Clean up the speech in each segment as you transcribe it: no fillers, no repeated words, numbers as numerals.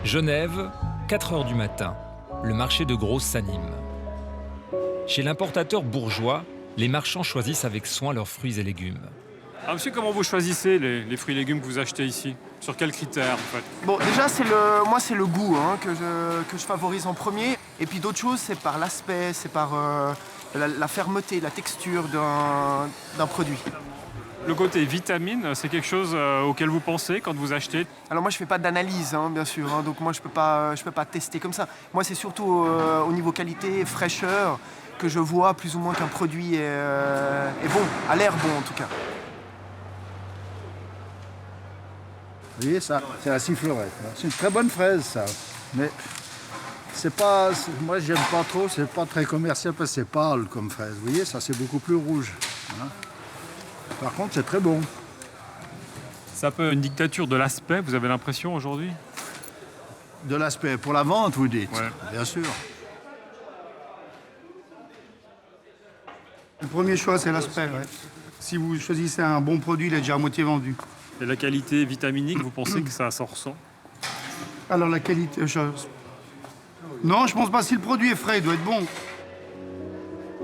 Genève, 4 heures du matin. Le marché de Gros s'anime. Chez l'importateur bourgeois, les marchands choisissent avec soin leurs fruits et légumes. Ah, monsieur, comment vous choisissez les fruits et légumes que vous achetez ici? Sur quels critères, en fait? Bon, déjà, moi, c'est le goût que je favorise en premier. Et puis d'autres choses, c'est par l'aspect, c'est par la fermeté, la texture d'un produit. Le côté vitamine, c'est quelque chose auquel vous pensez quand vous achetez? Alors moi, je fais pas d'analyse, bien sûr. Donc moi, je peux pas tester comme ça. Moi, c'est surtout au niveau qualité, fraîcheur, que je vois plus ou moins qu'un produit est bon, a l'air bon en tout cas. Vous voyez ça, c'est la sifflerette. C'est une très bonne fraise, ça. Mais moi, j'aime pas trop, c'est pas très commercial parce que c'est pâle comme fraise. Vous voyez, ça, c'est beaucoup plus rouge. Hein. Par contre, c'est très bon. C'est un peu une dictature de l'aspect, vous avez l'impression aujourd'hui? De l'aspect pour la vente, vous dites? Ouais. Bien sûr. Le premier choix, c'est l'aspect. Ouais. Si vous choisissez un bon produit, il est déjà à moitié vendu. Et la qualité vitaminique, vous pensez que ça s'en ressent? Alors la qualité... Non, je pense pas. Si le produit est frais, il doit être bon.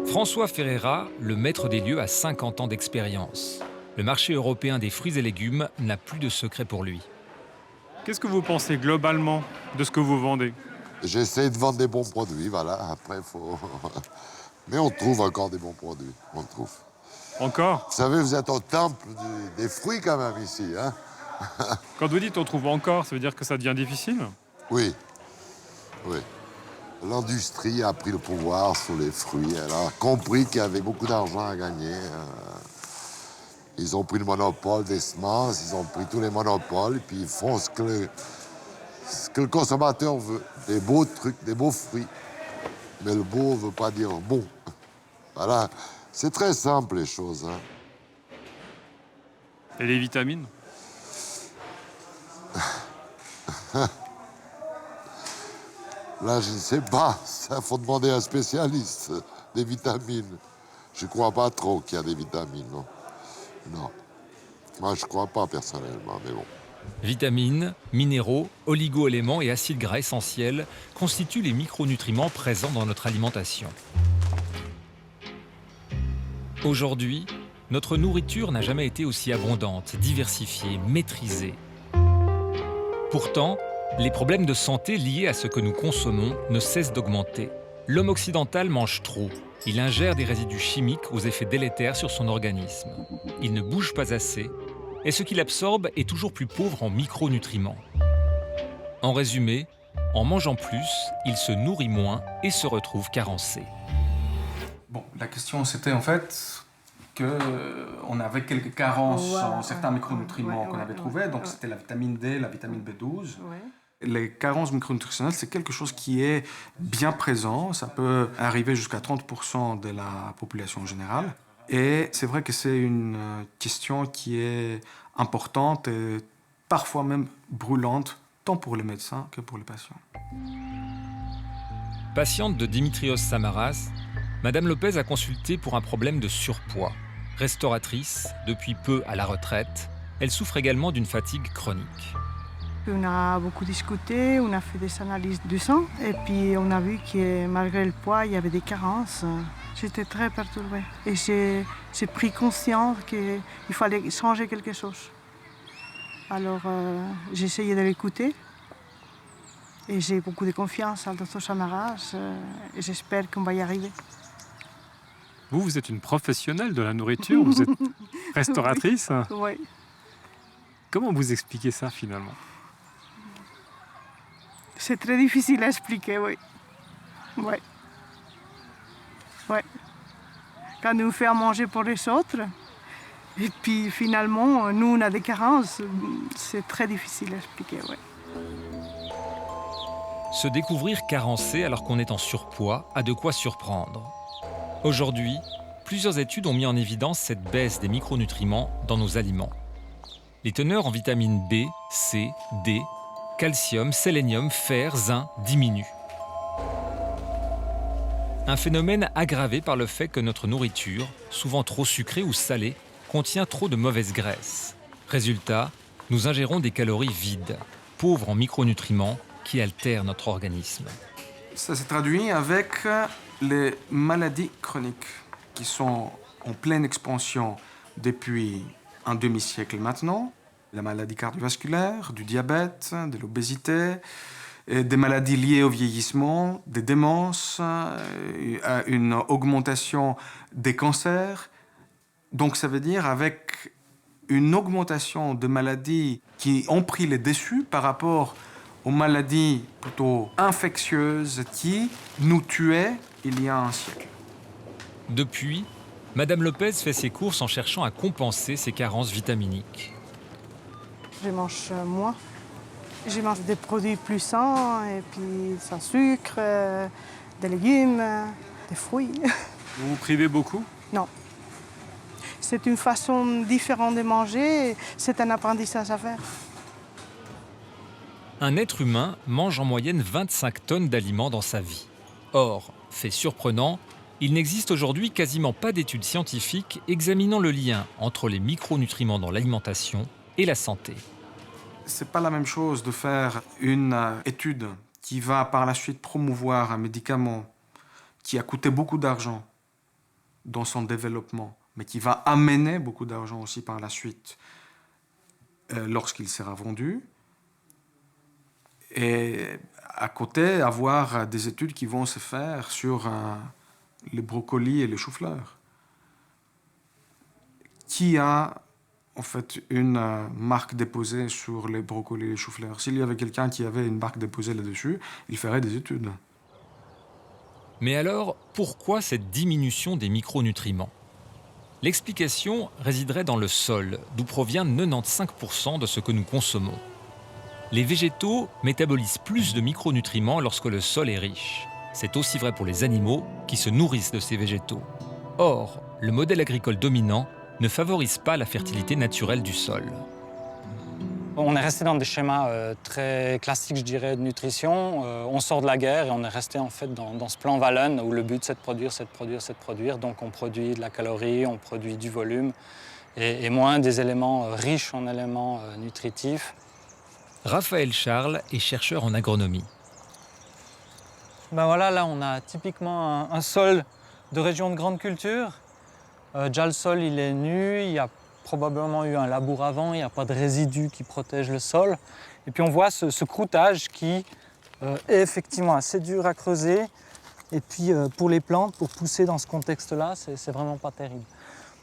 François Ferreira, le maître des lieux, a 50 ans d'expérience. Le marché européen des fruits et légumes n'a plus de secret pour lui. Qu'est-ce que vous pensez globalement de ce que vous vendez? J'essaie de vendre des bons produits, voilà. Après, il faut... Mais on trouve encore des bons produits, on trouve. Encore? Vous savez, vous êtes au temple des fruits quand même ici, hein? Quand vous dites on trouve encore, ça veut dire que ça devient difficile? Oui, oui. L'industrie a pris le pouvoir sur les fruits. Elle a compris qu'il y avait beaucoup d'argent à gagner. Ils ont pris le monopole des semences, ils ont pris tous les monopoles, et puis ils font ce que le consommateur veut. Des beaux trucs, des beaux fruits. Mais le beau ne veut pas dire bon. Voilà. C'est très simple, les choses. Hein. Et les vitamines? Là, je ne sais pas. Ça, faut demander à un spécialiste des vitamines. Je ne crois pas trop qu'il y a des vitamines, non. Non. Moi, je ne crois pas personnellement, mais bon. Vitamines, minéraux, oligo-éléments et acides gras essentiels constituent les micronutriments présents dans notre alimentation. Aujourd'hui, notre nourriture n'a jamais été aussi abondante, diversifiée, maîtrisée. Pourtant, les problèmes de santé liés à ce que nous consommons ne cessent d'augmenter. L'homme occidental mange trop. Il ingère des résidus chimiques aux effets délétères sur son organisme. Il ne bouge pas assez et ce qu'il absorbe est toujours plus pauvre en micronutriments. En résumé, en mangeant plus, il se nourrit moins et se retrouve carencé. Bon, la question c'était en fait qu'on avait quelques carences en certains micronutriments qu'on avait trouvés, donc c'était la vitamine D, la vitamine B12. Les carences micronutritionnelles, c'est quelque chose qui est bien présent, ça peut arriver jusqu'à 30% de la population générale. Et c'est vrai que c'est une question qui est importante et parfois même brûlante, tant pour les médecins que pour les patients. Patiente de Dimitrios Samaras, Madame Lopez a consulté pour un problème de surpoids. Restauratrice, depuis peu à la retraite, elle souffre également d'une fatigue chronique. On a beaucoup discuté, on a fait des analyses du sang et puis on a vu que malgré le poids, il y avait des carences. J'étais très perturbée et j'ai pris conscience qu'il fallait changer quelque chose. Alors j'ai essayé de l'écouter et j'ai beaucoup de confiance en Dr Samaras et j'espère qu'on va y arriver. Vous êtes une professionnelle de la nourriture, vous êtes restauratrice. Oui. Comment vous expliquez ça finalement? C'est très difficile à expliquer, oui. Oui. Oui. Quand on fait à manger pour les autres, et puis finalement, nous, on a des carences, c'est très difficile à expliquer, oui. Se découvrir carencé alors qu'on est en surpoids a de quoi surprendre. Aujourd'hui, plusieurs études ont mis en évidence cette baisse des micronutriments dans nos aliments. Les teneurs en vitamines B, C, D, calcium, sélénium, fer, zinc diminuent. Un phénomène aggravé par le fait que notre nourriture, souvent trop sucrée ou salée, contient trop de mauvaises graisses. Résultat, nous ingérons des calories vides, pauvres en micronutriments, qui altèrent notre organisme. Ça s'est traduit avec les maladies chroniques qui sont en pleine expansion depuis un demi-siècle maintenant. La maladie cardiovasculaire, du diabète, de l'obésité, des maladies liées au vieillissement, des démences, une augmentation des cancers. Donc ça veut dire avec une augmentation de maladies qui ont pris les dessus par rapport aux maladies plutôt infectieuses qui nous tuaient il y a un siècle. Depuis, Madame Lopez fait ses courses en cherchant à compenser ses carences vitaminiques. Je mange moins. Je mange des produits plus sains, et puis sans sucre, des légumes, des fruits. Vous vous privez beaucoup? Non. C'est une façon différente de manger, c'est un apprentissage à faire. Un être humain mange en moyenne 25 tonnes d'aliments dans sa vie. Or, fait surprenant, il n'existe aujourd'hui quasiment pas d'études scientifiques examinant le lien entre les micronutriments dans l'alimentation et la santé. C'est pas la même chose de faire une étude qui va par la suite promouvoir un médicament qui a coûté beaucoup d'argent dans son développement, mais qui va amener beaucoup d'argent aussi par la suite lorsqu'il sera vendu. Et à côté, avoir des études qui vont se faire sur les brocolis et les choux-fleurs. Qui a en fait une marque déposée sur les brocolis et les choux-fleurs? S'il y avait quelqu'un qui avait une marque déposée là-dessus, il ferait des études. Mais alors, pourquoi cette diminution des micronutriments? L'explication résiderait dans le sol, d'où provient 95% de ce que nous consommons. Les végétaux métabolisent plus de micronutriments lorsque le sol est riche. C'est aussi vrai pour les animaux qui se nourrissent de ces végétaux. Or, le modèle agricole dominant ne favorise pas la fertilité naturelle du sol. On est resté dans des schémas très classiques, je dirais, de nutrition. On sort de la guerre et on est resté en fait dans ce plan Wallon où le but c'est de produire, c'est de produire, c'est de produire. Donc on produit de la calorie, on produit du volume et moins des éléments riches en éléments nutritifs. Raphaël Charles est chercheur en agronomie. Ben voilà, là on a typiquement un sol de région de grande culture. Déjà le sol il est nu, il y a probablement eu un labour avant, il n'y a pas de résidus qui protègent le sol. Et puis on voit ce croûtage qui est effectivement assez dur à creuser. Et puis pour les plantes, pour pousser dans ce contexte-là, c'est vraiment pas terrible.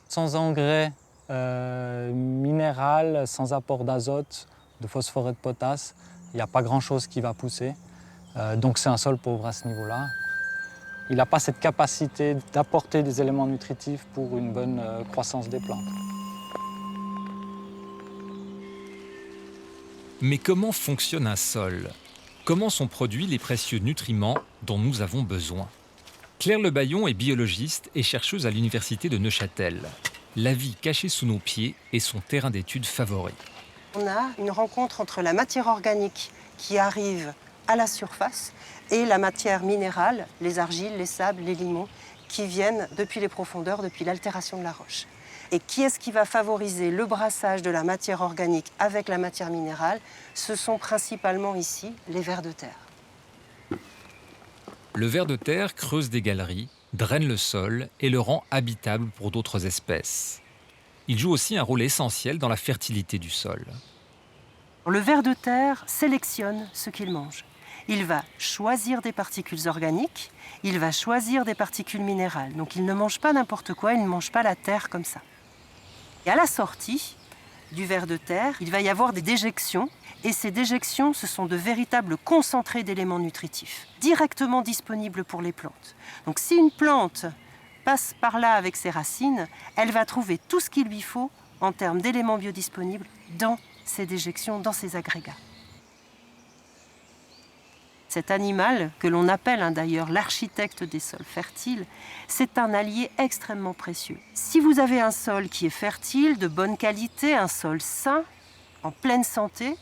Sans engrais minéral, sans apport d'azote, de phosphore et de potasse, il n'y a pas grand-chose qui va pousser. Donc c'est un sol pauvre à ce niveau-là. Il n'a pas cette capacité d'apporter des éléments nutritifs pour une bonne croissance des plantes. Mais comment fonctionne un sol? Comment sont produits les précieux nutriments dont nous avons besoin? Claire Lebaillon est biologiste et chercheuse à l'université de Neuchâtel. La vie cachée sous nos pieds est son terrain d'étude favori. On a une rencontre entre la matière organique qui arrive à la surface et la matière minérale, les argiles, les sables, les limons, qui viennent depuis les profondeurs, depuis l'altération de la roche. Et qui est-ce qui va favoriser le brassage de la matière organique avec la matière minérale? Ce sont principalement ici les vers de terre. Le ver de terre creuse des galeries, draine le sol et le rend habitable pour d'autres espèces. Il joue aussi un rôle essentiel dans la fertilité du sol. Le ver de terre sélectionne ce qu'il mange. Il va choisir des particules organiques, il va choisir des particules minérales. Donc il ne mange pas n'importe quoi, il ne mange pas la terre comme ça. Et à la sortie du ver de terre, il va y avoir des déjections. Et ces déjections, ce sont de véritables concentrés d'éléments nutritifs, directement disponibles pour les plantes. Donc si une plante passe par là avec ses racines, elle va trouver tout ce qu'il lui faut en termes d'éléments biodisponibles dans ces déjections, dans ces agrégats. Cet animal, que l'on appelle d'ailleurs l'architecte des sols fertiles, c'est un allié extrêmement précieux. Si vous avez un sol qui est fertile, de bonne qualité, un sol sain, en pleine santé,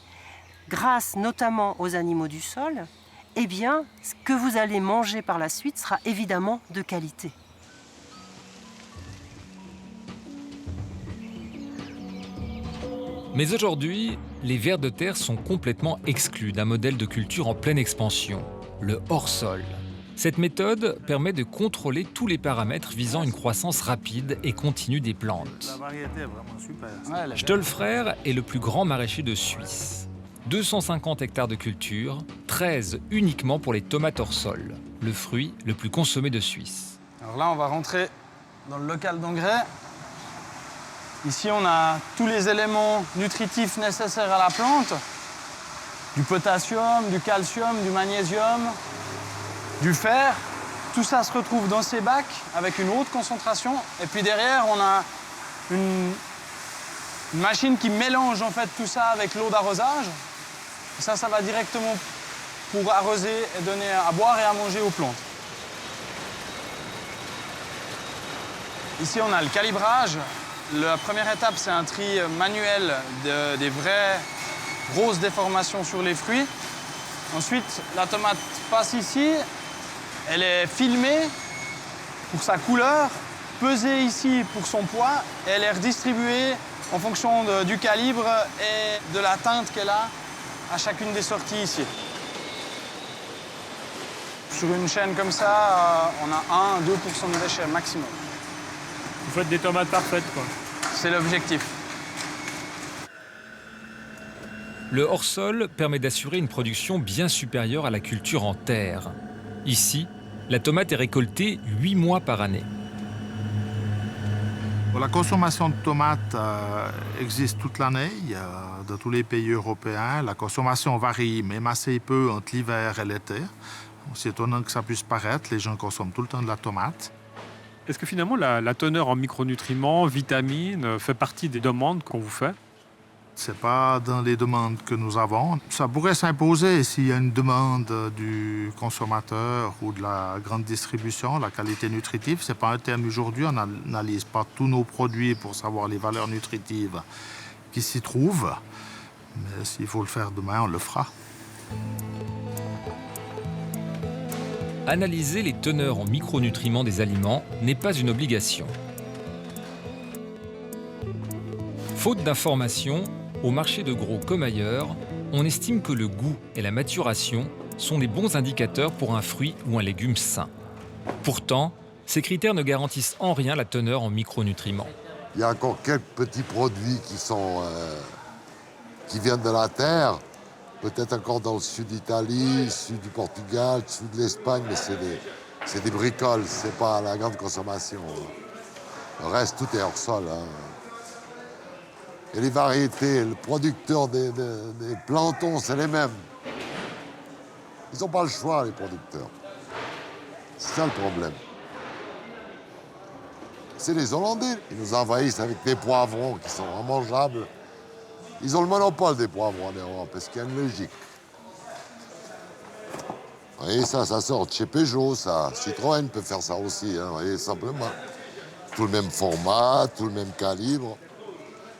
grâce notamment aux animaux du sol, eh bien, ce que vous allez manger par la suite sera évidemment de qualité. Mais aujourd'hui, les vers de terre sont complètement exclus d'un modèle de culture en pleine expansion, le hors-sol. Cette méthode permet de contrôler tous les paramètres visant une croissance rapide et continue des plantes. La variété est vraiment super. Stolfrer est le plus grand maraîcher de Suisse. 250 hectares de culture, 13 uniquement pour les tomates hors sol, le fruit le plus consommé de Suisse. Alors là, on va rentrer dans le local d'engrais. Ici, on a tous les éléments nutritifs nécessaires à la plante. Du potassium, du calcium, du magnésium, du fer. Tout ça se retrouve dans ces bacs avec une haute concentration. Et puis derrière, on a une machine qui mélange en fait tout ça avec l'eau d'arrosage. Ça va directement pour arroser et donner à boire et à manger aux plantes. Ici, on a le calibrage. La première étape, c'est un tri manuel des vraies grosses déformations sur les fruits. Ensuite, la tomate passe ici. Elle est filmée pour sa couleur, pesée ici pour son poids, et elle est redistribuée en fonction du calibre et de la teinte qu'elle a à chacune des sorties ici. Sur une chaîne comme ça, on a 1-2% de déchets maximum. Vous faites des tomates parfaites, quoi. C'est l'objectif. Le hors-sol permet d'assurer une production bien supérieure à la culture en terre. Ici, la tomate est récoltée 8 mois par année. La consommation de tomates existe toute l'année dans tous les pays européens. La consommation varie même assez peu entre l'hiver et l'été. C'est étonnant que ça puisse paraître, les gens consomment tout le temps de la tomate. Est-ce que finalement la teneur en micronutriments, vitamines, fait partie des demandes qu'on vous fait? C'est pas dans les demandes que nous avons. Ça pourrait s'imposer s'il y a une demande du consommateur ou de la grande distribution, la qualité nutritive. C'est pas un terme aujourd'hui. On n'analyse pas tous nos produits pour savoir les valeurs nutritives qui s'y trouvent. Mais s'il faut le faire demain, on le fera. Analyser les teneurs en micronutriments des aliments n'est pas une obligation. Faute d'informations, au marché de gros comme ailleurs, on estime que le goût et la maturation sont les bons indicateurs pour un fruit ou un légume sain. Pourtant, ces critères ne garantissent en rien la teneur en micronutriments. Il y a encore quelques petits produits qui viennent de la terre, peut-être encore dans le sud d'Italie, sud du Portugal, sud de l'Espagne, mais c'est des bricoles, c'est pas la grande consommation. Le reste, tout est hors sol. Et les variétés, le producteur des plantons, c'est les mêmes. Ils n'ont pas le choix, les producteurs. C'est ça le problème. C'est les Hollandais. Ils nous envahissent avec des poivrons qui sont immangeables. Ils ont le monopole des poivrons en Europe, parce qu'il y a une logique. Vous voyez, ça sort de chez Peugeot, ça. Citroën peut faire ça aussi, vous voyez, simplement. Tout le même format, tout le même calibre.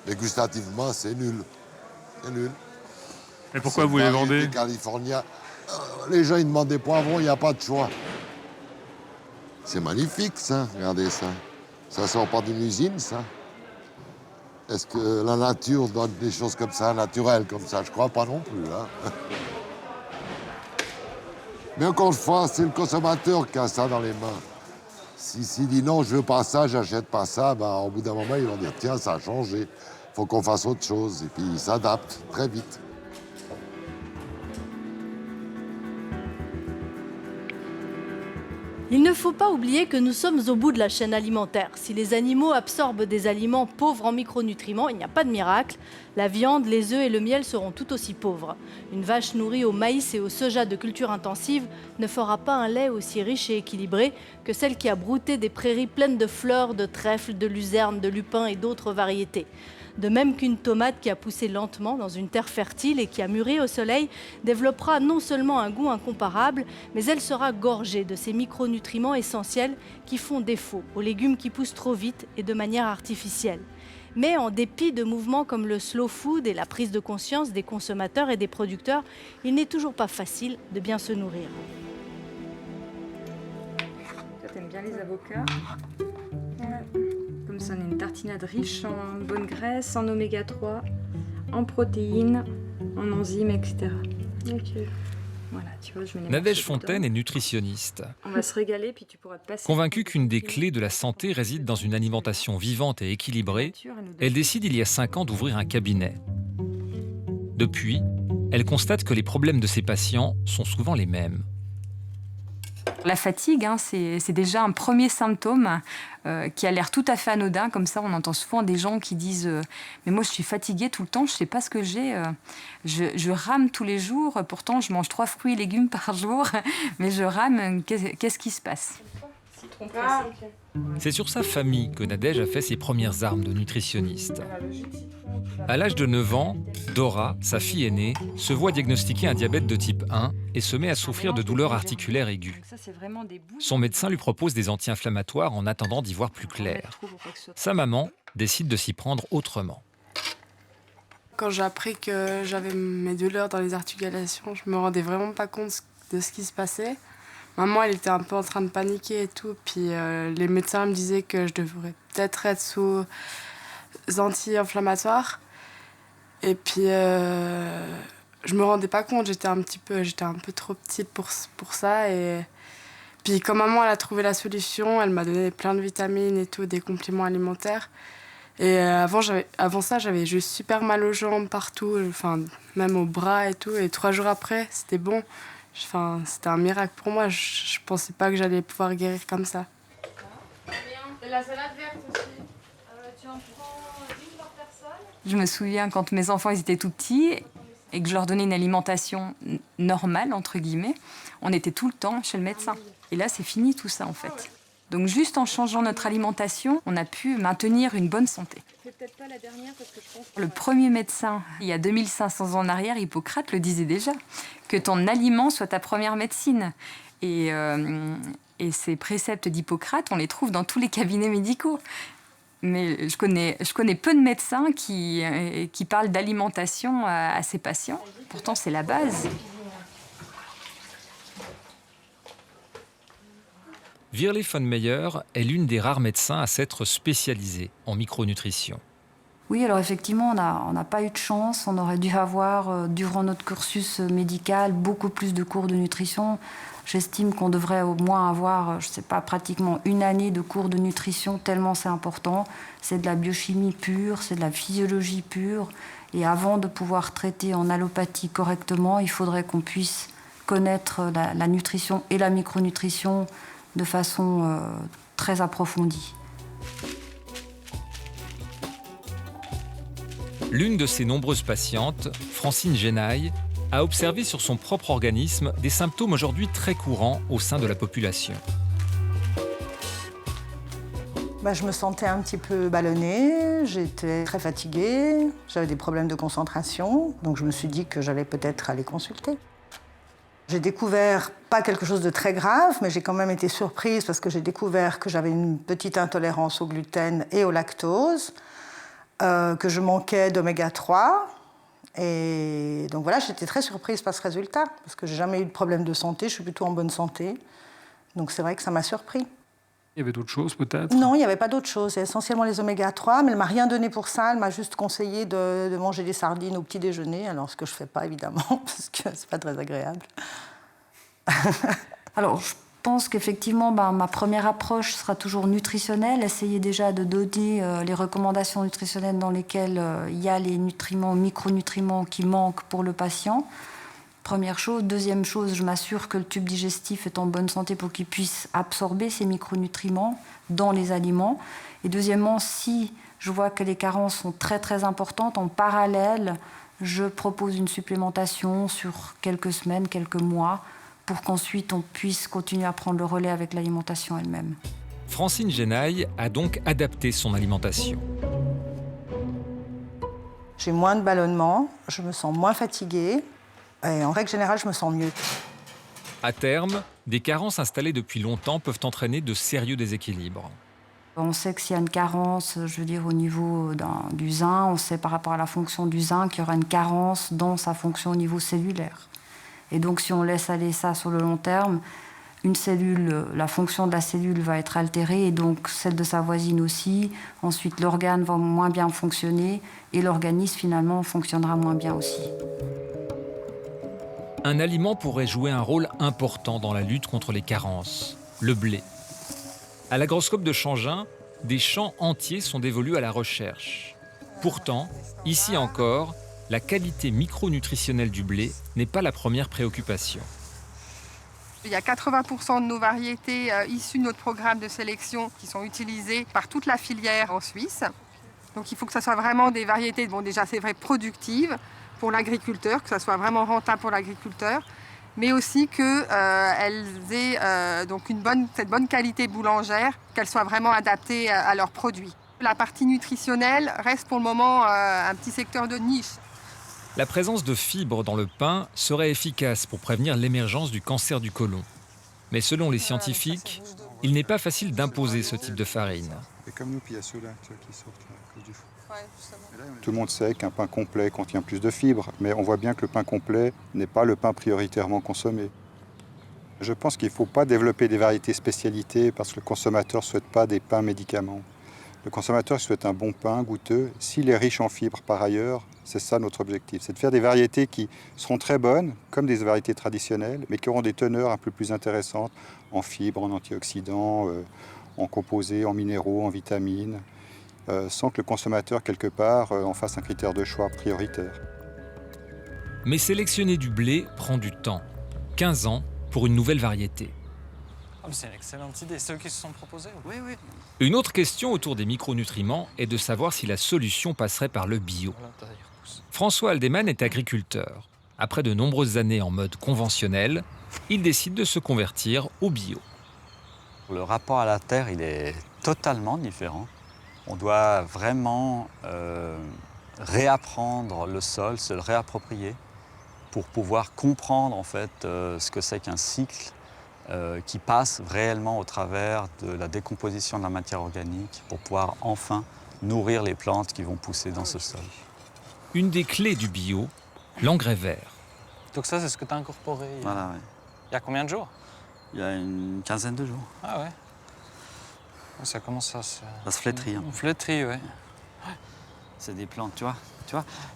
Mais gustativement, c'est nul. C'est nul. Et pourquoi vous les vendez? Les Californiens, les gens, ils demandent des poivrons, il n'y a pas de choix. C'est magnifique, ça. Regardez ça. Ça sort pas d'une usine, ça. Est-ce que la nature donne des choses comme ça, naturelles comme ça? Je crois pas non plus. Mais encore une fois, c'est le consommateur qui a ça dans les mains. S'il dit non, je veux pas ça, j'achète pas ça, au bout d'un moment, ils vont dire tiens, ça a changé. Il faut qu'on fasse autre chose. Et puis, ils s'adaptent très vite. Il ne faut pas oublier que nous sommes au bout de la chaîne alimentaire. Si les animaux absorbent des aliments pauvres en micronutriments, il n'y a pas de miracle. La viande, les œufs et le miel seront tout aussi pauvres. Une vache nourrie au maïs et au soja de culture intensive ne fera pas un lait aussi riche et équilibré que celle qui a brouté des prairies pleines de fleurs, de trèfles, de luzernes, de lupins et d'autres variétés. De même qu'une tomate qui a poussé lentement dans une terre fertile et qui a mûri au soleil développera non seulement un goût incomparable, mais elle sera gorgée de ces micronutriments essentiels qui font défaut aux légumes qui poussent trop vite et de manière artificielle. Mais en dépit de mouvements comme le slow food et la prise de conscience des consommateurs et des producteurs, il n'est toujours pas facile de bien se nourrir. Toi, t'aimes bien les avocats? Ouais. Comme ça, on a une tartinade riche en bonne graisse, en oméga 3, en protéines, en enzymes, etc. Ok. Voilà, tu vois, je mets les Nadège morceaux dedans. Fontaine est nutritionniste. On va se régaler, puis tu pourras te passer. Convaincue qu'une des clés de la santé réside dans une alimentation vivante et équilibrée, elle décide il y a 5 ans d'ouvrir un cabinet. Depuis, elle constate que les problèmes de ses patients sont souvent les mêmes. La fatigue, c'est déjà un premier symptôme qui a l'air tout à fait anodin. Comme ça, on entend souvent des gens qui disent « Mais moi, je suis fatiguée tout le temps, je ne sais pas ce que j'ai. Je rame tous les jours, pourtant, je mange 3 fruits et légumes par jour, mais je rame, qu'est-ce qui se passe ?» C'est sur sa famille que Nadège a fait ses premières armes de nutritionniste. À l'âge de 9 ans, Dora, sa fille aînée, se voit diagnostiquer un diabète de type 1 et se met à souffrir de douleurs articulaires aiguës. Son médecin lui propose des anti-inflammatoires en attendant d'y voir plus clair. Sa maman décide de s'y prendre autrement. Quand j'ai appris que j'avais mes douleurs dans les articulations, je me rendais vraiment pas compte de ce qui se passait. Maman, elle était un peu en train de paniquer et tout, puis les médecins me disaient que je devrais peut-être être sous anti-inflammatoires. Et puis, je me rendais pas compte, j'étais un peu trop petite pour ça. Et puis, quand maman elle a trouvé la solution, elle m'a donné plein de vitamines et tout, des compléments alimentaires. Et avant ça, j'avais juste super mal aux jambes partout, enfin, même aux bras et tout. Et 3 jours après, c'était bon. Enfin, c'était un miracle pour moi. Je pensais pas que j'allais pouvoir guérir comme ça. Et la salade verte aussi. Tu en prends une par personne? Je me souviens quand mes enfants ils étaient tout petits et que je leur donnais une alimentation normale, entre guillemets, on était tout le temps chez le médecin. Et là, c'est fini tout ça, en fait. Donc juste en changeant notre alimentation, on a pu maintenir une bonne santé. C'est peut-être pas la dernière parce que je pense... Le premier médecin, il y a 2500 ans en arrière, Hippocrate le disait déjà, que ton aliment soit ta première médecine. Et ces préceptes d'Hippocrate, on les trouve dans tous les cabinets médicaux. Mais je connais peu de médecins qui parlent d'alimentation à ses patients. Pourtant, c'est la base. Virlé von Meyer est l'une des rares médecins à s'être spécialisée en micronutrition. Oui, alors effectivement, on n'a pas eu de chance. On aurait dû avoir, durant notre cursus médical, beaucoup plus de cours de nutrition. J'estime qu'on devrait au moins avoir, je ne sais pas, pratiquement 1 année de cours de nutrition, tellement c'est important. C'est de la biochimie pure, c'est de la physiologie pure. Et avant de pouvoir traiter en allopathie correctement, il faudrait qu'on puisse connaître la nutrition et la micronutrition de façon très approfondie. L'une de ses nombreuses patientes, Francine Genaille, a observé sur son propre organisme des symptômes aujourd'hui très courants au sein de la population. Je me sentais un petit peu ballonnée, j'étais très fatiguée, j'avais des problèmes de concentration, donc je me suis dit que j'allais peut-être aller consulter. J'ai découvert pas quelque chose de très grave, mais j'ai quand même été surprise parce que j'ai découvert que j'avais une petite intolérance au gluten et au lactose, que je manquais d'oméga 3. Et donc voilà, j'étais très surprise par ce résultat, parce que j'ai jamais eu de problème de santé, je suis plutôt en bonne santé. Donc c'est vrai que ça m'a surpris. Il y avait d'autres choses peut-être? Non, il n'y avait pas d'autres choses. C'est essentiellement les oméga 3, mais elle ne m'a rien donné pour ça. Elle m'a juste conseillé de manger des sardines au petit déjeuner, alors ce que je ne fais pas évidemment, parce que ce n'est pas très agréable. Alors, je pense qu'effectivement, ma première approche sera toujours nutritionnelle. Essayer déjà de donner les recommandations nutritionnelles dans lesquelles il y a les nutriments, micronutriments qui manquent pour le patient. Première chose. Deuxième chose, je m'assure que le tube digestif est en bonne santé pour qu'il puisse absorber ces micronutriments dans les aliments. Et deuxièmement, si je vois que les carences sont très très importantes, en parallèle, je propose une supplémentation sur quelques semaines, quelques mois, pour qu'ensuite on puisse continuer à prendre le relais avec l'alimentation elle-même. Francine Genaille a donc adapté son alimentation. J'ai moins de ballonnement, je me sens moins fatiguée. Et en règle générale, je me sens mieux. À terme, des carences installées depuis longtemps peuvent entraîner de sérieux déséquilibres. On sait que s'il y a une carence, je veux dire, au niveau du zinc, on sait par rapport à la fonction du zinc qu'il y aura une carence dans sa fonction au niveau cellulaire. Et donc, si on laisse aller ça sur le long terme, une cellule, la fonction de la cellule va être altérée et donc celle de sa voisine aussi. Ensuite, l'organe va moins bien fonctionner et l'organisme finalement fonctionnera moins bien aussi. Un aliment pourrait jouer un rôle important dans la lutte contre les carences, le blé. À l'agroscope de Changin, des champs entiers sont dévolus à la recherche. Pourtant, ici encore, la qualité micronutritionnelle du blé n'est pas la première préoccupation. Il y a 80% de nos variétés issues de notre programme de sélection qui sont utilisées par toute la filière en Suisse. Donc il faut que ce soit vraiment des variétés, bon déjà c'est vrai, productives pour l'agriculteur, que ce soit vraiment rentable pour l'agriculteur, mais aussi qu'elles aient donc cette bonne qualité boulangère, qu'elles soient vraiment adaptées à leurs produits. La partie nutritionnelle reste pour le moment un petit secteur de niche. La présence de fibres dans le pain serait efficace pour prévenir l'émergence du cancer du côlon. Mais selon les scientifiques, il n'est pas facile d'imposer ce type de farine. Et comme nous, puis il y a ceux-là qui sortent à cause du four. Tout le monde sait qu'un pain complet contient plus de fibres, mais on voit bien que le pain complet n'est pas le pain prioritairement consommé. Je pense qu'il ne faut pas développer des variétés spécialités parce que le consommateur ne souhaite pas des pains médicaments. Le consommateur souhaite un bon pain goûteux. S'il est riche en fibres par ailleurs, c'est ça notre objectif. C'est de faire des variétés qui seront très bonnes, comme des variétés traditionnelles, mais qui auront des teneurs un peu plus intéressantes en fibres, en antioxydants, en composés, en minéraux, en vitamines, sans que le consommateur, quelque part, en fasse un critère de choix prioritaire. Mais sélectionner du blé prend du temps. 15 ans pour une nouvelle variété. C'est une excellente idée, ceux qui se sont proposés. Oui. Une autre question autour des micronutriments est de savoir si la solution passerait par le bio. François Haldeman est agriculteur. Après de nombreuses années en mode conventionnel, il décide de se convertir au bio. Le rapport à la terre, il est totalement différent. On doit vraiment réapprendre le sol, se le réapproprier pour pouvoir comprendre en fait ce que c'est qu'un cycle qui passe réellement au travers de la décomposition de la matière organique pour pouvoir enfin nourrir les plantes qui vont pousser dans ce sol. Une des clés du bio, l'engrais vert. Donc ça, c'est ce que tu as incorporé Voilà, oui. Il y a combien de jours? Il y a une quinzaine de jours. Ah ouais. Ça commence à se... Ça se flétrit. On flétrit, ouais. C'est des plantes, tu vois.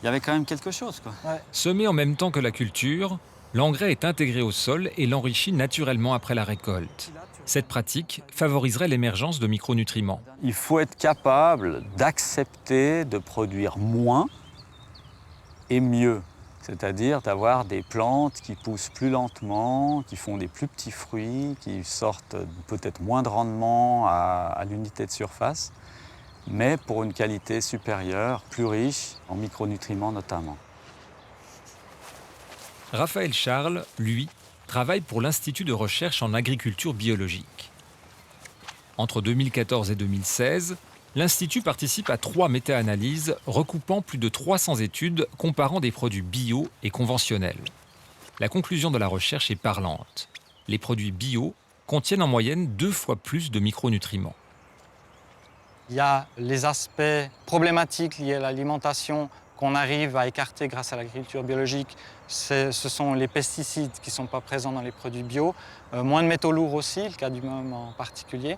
Il y avait quand même quelque chose, quoi. Ouais. Semé en même temps que la culture, l'engrais est intégré au sol et l'enrichit naturellement après la récolte. Cette pratique favoriserait l'émergence de micronutriments. Il faut être capable d'accepter de produire moins et mieux. C'est-à-dire d'avoir des plantes qui poussent plus lentement, qui font des plus petits fruits, qui sortent peut-être moins de rendement à l'unité de surface, mais pour une qualité supérieure, plus riche en micronutriments notamment. Raphaël Charles, lui, travaille pour l'Institut de recherche en agriculture biologique. Entre 2014 et 2016, l'Institut participe à 3 méta-analyses recoupant plus de 300 études comparant des produits bio et conventionnels. La conclusion de la recherche est parlante. Les produits bio contiennent en moyenne 2 fois plus de micronutriments. Il y a les aspects problématiques liés à l'alimentation qu'on arrive à écarter grâce à l'agriculture biologique. Ce sont les pesticides qui ne sont pas présents dans les produits bio. Moins de métaux lourds aussi, le cadmium en particulier.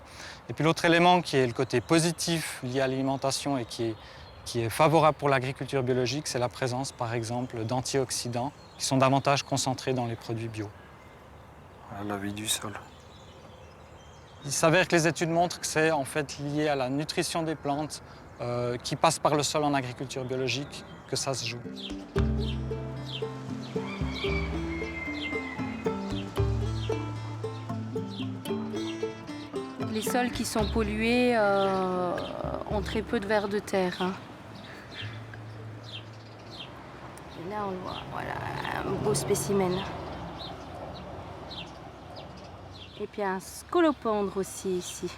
Et puis l'autre élément qui est le côté positif lié à l'alimentation et qui est favorable pour l'agriculture biologique, c'est la présence par exemple d'antioxydants qui sont davantage concentrés dans les produits bio. La vie du sol. Il s'avère que les études montrent que c'est en fait lié à la nutrition des plantes qui passe par le sol en agriculture biologique que ça se joue. Les sols qui sont pollués ont très peu de vers de terre. Hein. Et là, on voit voilà, un beau spécimen. Et puis un scolopendre aussi ici.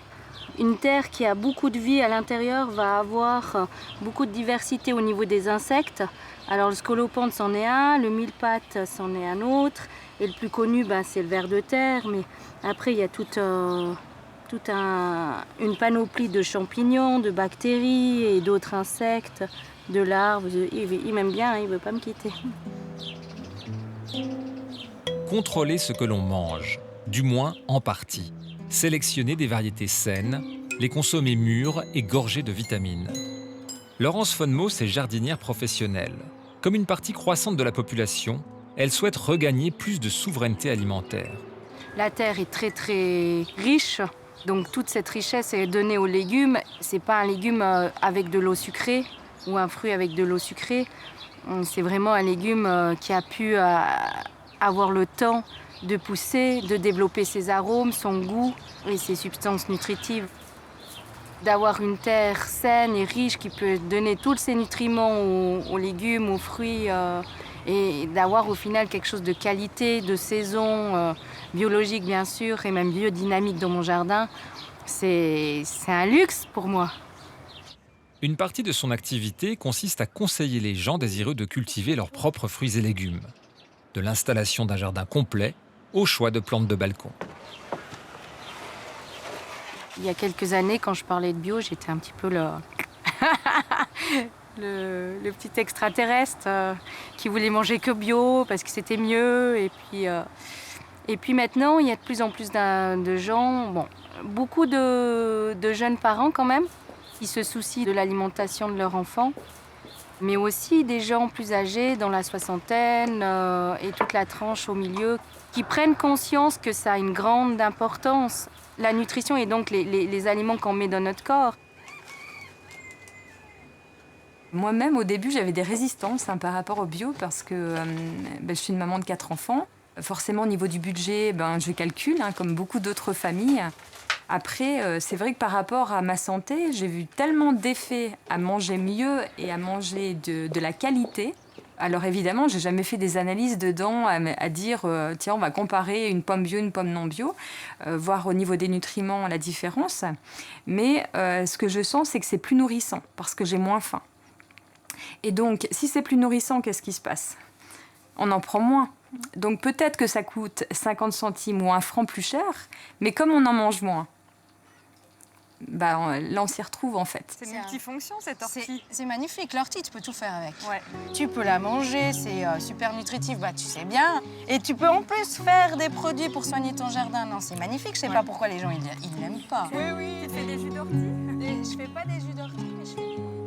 Une terre qui a beaucoup de vie à l'intérieur va avoir beaucoup de diversité au niveau des insectes. Alors le scolopendre c'en est un, le mille-pattes c'en est un autre. Et le plus connu, c'est le ver de terre. Mais après, il y a une panoplie de champignons, de bactéries et d'autres insectes, de larves. Il m'aime bien, il ne veut pas me quitter. Contrôler ce que l'on mange, du moins en partie. Sélectionner des variétés saines, les consommer mûres et gorgées de vitamines. Laurence Fonmos est jardinière professionnelle. Comme une partie croissante de la population, elle souhaite regagner plus de souveraineté alimentaire. La terre est très très riche, donc toute cette richesse est donnée aux légumes. C'est pas un légume avec de l'eau sucrée ou un fruit avec de l'eau sucrée. C'est vraiment un légume qui a pu avoir le temps de pousser, de développer ses arômes, son goût et ses substances nutritives. D'avoir une terre saine et riche qui peut donner tous ces nutriments aux légumes, aux fruits, et d'avoir au final quelque chose de qualité, de saison, biologique bien sûr, et même biodynamique dans mon jardin, c'est un luxe pour moi. Une partie de son activité consiste à conseiller les gens désireux de cultiver leurs propres fruits et légumes. De l'installation d'un jardin complet au choix de plantes de balcon. Il y a quelques années, quand je parlais de bio, j'étais un petit peu le petit extraterrestre qui voulait manger que bio parce que c'était mieux. Et puis maintenant, il y a de plus en plus de gens, beaucoup de jeunes parents quand même, qui se soucient de l'alimentation de leurs enfants, mais aussi des gens plus âgés, dans la soixantaine et toute la tranche au milieu, qui prennent conscience que ça a une grande importance. La nutrition et donc les aliments qu'on met dans notre corps. Moi-même, au début, j'avais des résistances par rapport au bio parce que je suis une maman de 4 enfants. Forcément, au niveau du budget, je calcule, comme beaucoup d'autres familles. Après, c'est vrai que par rapport à ma santé, j'ai vu tellement d'effets à manger mieux et à manger de la qualité. Alors évidemment, j'ai jamais fait des analyses dedans à dire tiens, on va comparer une pomme bio, une pomme non bio, voir au niveau des nutriments la différence. Mais ce que je sens, c'est que c'est plus nourrissant parce que j'ai moins faim. Et donc, si c'est plus nourrissant, qu'est-ce qui se passe? On en prend moins. Donc peut-être que ça coûte 50 centimes ou 1 franc plus cher, mais comme on en mange moins, là on s'y retrouve en fait. C'est multifonction cette ortie. C'est magnifique, l'ortie tu peux tout faire avec. Ouais. Tu peux la manger, c'est super nutritif, tu sais bien. Et tu peux en plus faire des produits pour soigner ton jardin. Non, c'est magnifique, je sais pas pourquoi les gens ils l'aiment pas. Oui, oui. Tu fais des jus d'ortie? Je fais pas des jus d'ortie, mais je fais...